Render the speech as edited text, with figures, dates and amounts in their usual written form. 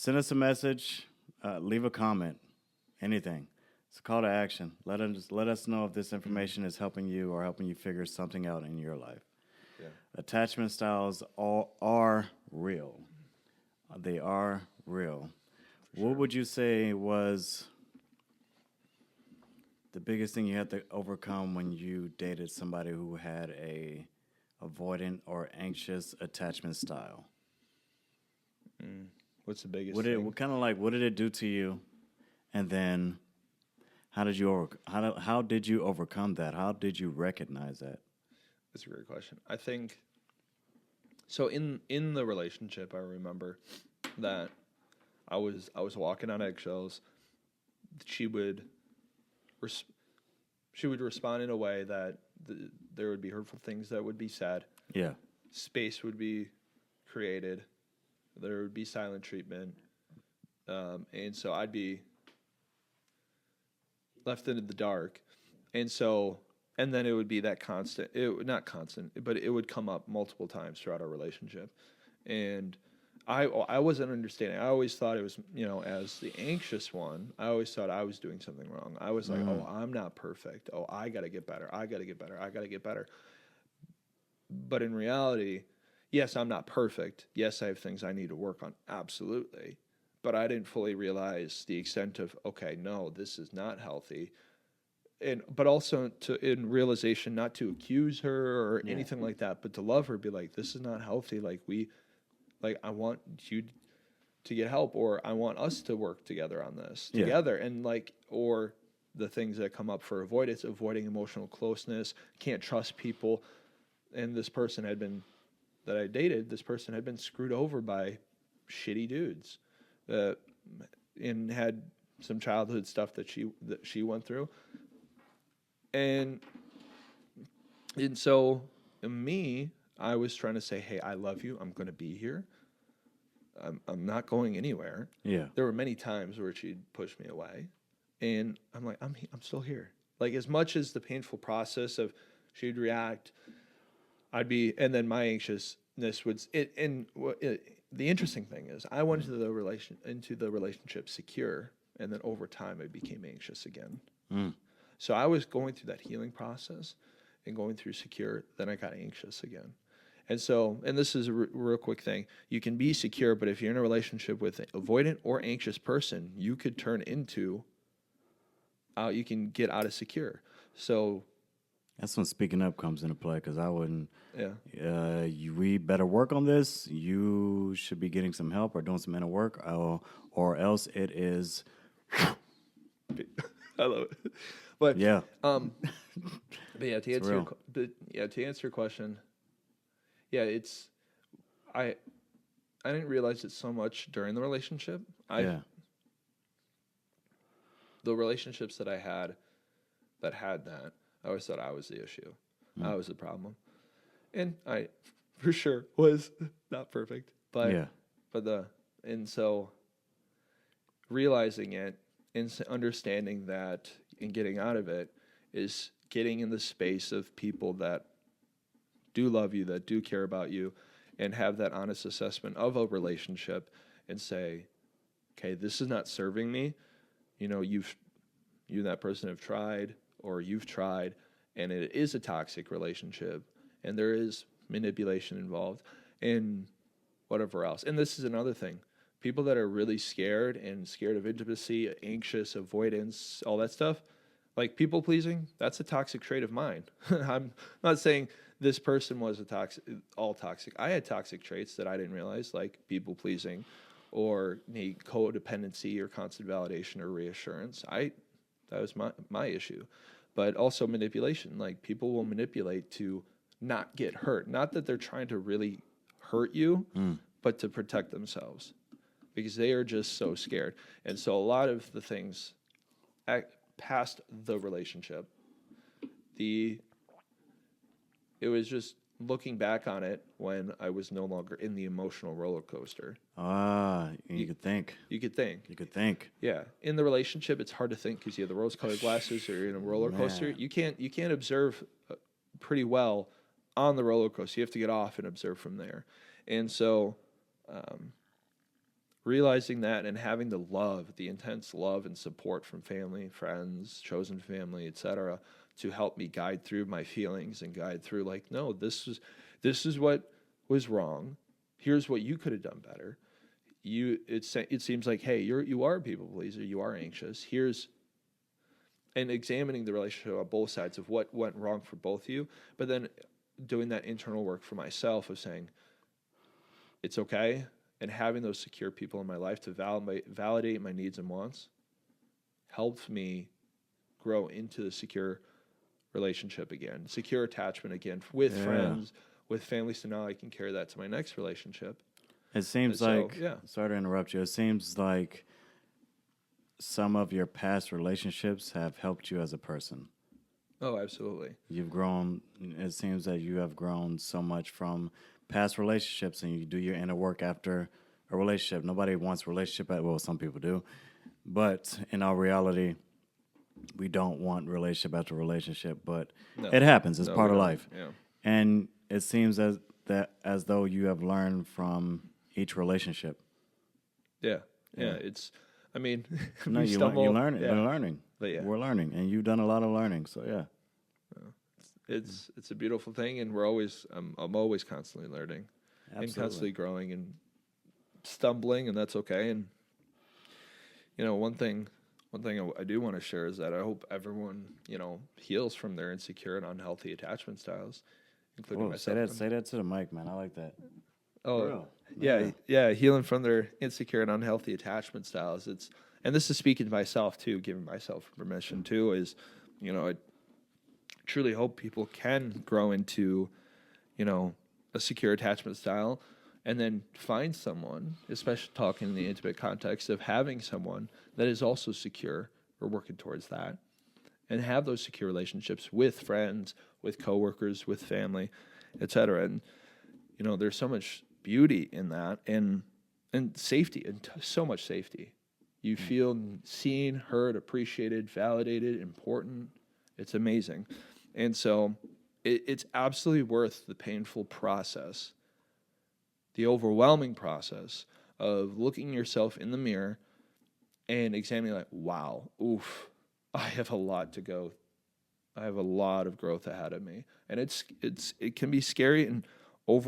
Send us a message, leave a comment, anything. It's a call to action. Let us know if this information is helping you or helping you figure something out in your life. Yeah. Attachment styles all are real. They are real. What would you say was the biggest thing you had to overcome when you dated somebody who had a avoidant or anxious attachment style? What's the biggest What thing? what did it do to you? And then how did you overcome that? How did you recognize that? That's a great question. I think so. In the relationship, I remember that I was walking on eggshells. She would res- she would respond in a way that there would be hurtful things that would be said. Yeah. Space would be created. There would be silent treatment, and so I'd be left in the dark, and then it would be that constant. Not constant, but it would come up multiple times throughout our relationship, and I wasn't understanding. I always thought it was, as the anxious one, I always thought I was doing something wrong. I was like, oh, I'm not perfect. Oh, I got to get better. I got to get better. I got to get better. But in reality, yes, I'm not perfect. Yes, I have things I need to work on. Absolutely. But I didn't fully realize the extent of, okay, no, this is not healthy. But also in realization, not to accuse her or anything like that, but to love her, be like, this is not healthy. I want you to get help, or I want us to work together on this together. And or the things that come up for avoidance, avoiding emotional closeness, can't trust people. And this person that I dated, this person had been screwed over by shitty dudes, and had some childhood stuff that she went through. And so I was trying to say, hey, I love you. I'm going to be here. I'm not going anywhere. Yeah. There were many times where she'd push me away, and I'm like, I'm still here. Like, as much as the painful process of she'd react, I'd be, and then my anxiousness would. The interesting thing is, I went into the relationship secure, and then over time, I became anxious again. So I was going through that healing process, and going through secure. Then I got anxious again. And this is a real quick thing. You can be secure, but if you're in a relationship with an avoidant or anxious person, you could turn into, you can get out of secure. So That's when speaking up comes into play, because I wouldn't. yeah, We better work on this. You should be getting some help or doing some inner work, or else it is. I love it. But Yeah. but yeah, to answer real. to answer your question, yeah, it's I didn't realize it so much during the relationship. The relationships that I had that I always thought I was the issue. I was the problem. And I for sure was not perfect. But and so realizing it and understanding that and getting out of it is getting in the space of people that do love you, that do care about you, and have that honest assessment of a relationship and say, okay, this is not serving me. You and that person have tried, or you've tried, and it is a toxic relationship, and there is manipulation involved, and whatever else. And this is another thing. People that are really scared of intimacy, anxious, avoidance, all that stuff, like people pleasing, that's a toxic trait of mine. I'm not saying this person was all toxic. I had toxic traits that I didn't realize, like people pleasing, or need codependency, or constant validation or reassurance. That was my issue. But also manipulation. Like, people will manipulate to not get hurt. Not that they're trying to really hurt you, but to protect themselves, because they are just so scared. And so a lot of the things past the relationship, it was just looking back on it when I was no longer in the emotional roller coaster. You could think. You could think. You could think. Yeah. In the relationship, it's hard to think because you have the rose-colored glasses, or you're in a roller coaster. Man. You can't observe pretty well on the roller coaster. You have to get off and observe from there. And so realizing that and having the love, the intense love and support from family, friends, chosen family, etc., to help me guide through my feelings and guide through like, no, this is what was wrong. Here's what you could have done better. It seems like, hey, you are a people pleaser, you are anxious. And examining the relationship on both sides of what went wrong for both of you, but then doing that internal work for myself of saying it's okay, and having those secure people in my life to validate my needs and wants helped me grow into the secure relationship again, secure attachment again with friends, with family. So now I can carry that to my next relationship. It seems sorry to interrupt you. It seems like some of your past relationships have helped you as a person. Oh, absolutely. You've grown. It seems that you have grown so much from past relationships, and you do your inner work after a relationship. Nobody wants a relationship. Well, some people do, but in our reality, we don't want relationship after relationship. But it happens. It's part of life. Yeah. And it seems as though you have learned from each relationship. Yeah. It's, I mean, no, you learn it. Yeah. We're learning. But yeah, we're learning, and you've done a lot of learning. So yeah. It's a beautiful thing, and I'm always constantly learning. Absolutely. And constantly growing and stumbling, and that's okay. And one thing I do want to share is that I hope everyone heals from their insecure and unhealthy attachment styles, including myself. Say that to the mic, man. I like that. Oh, yeah, healing from their insecure and unhealthy attachment styles. And this is speaking to myself too, giving myself permission too. Is I truly hope people can grow into, a secure attachment style, and then find someone, especially talking in the intimate context of having someone that is also secure or working towards that, and have those secure relationships with friends, with coworkers, with family, etc. And there's so much beauty in that, and safety, and so much safety. You feel seen, heard, appreciated, validated, important. It's amazing. And so it's absolutely worth the painful process, the overwhelming process of looking yourself in the mirror and examining like, wow, oof, I have a lot to go. I have a lot of growth ahead of me. And it can be scary and overwhelming.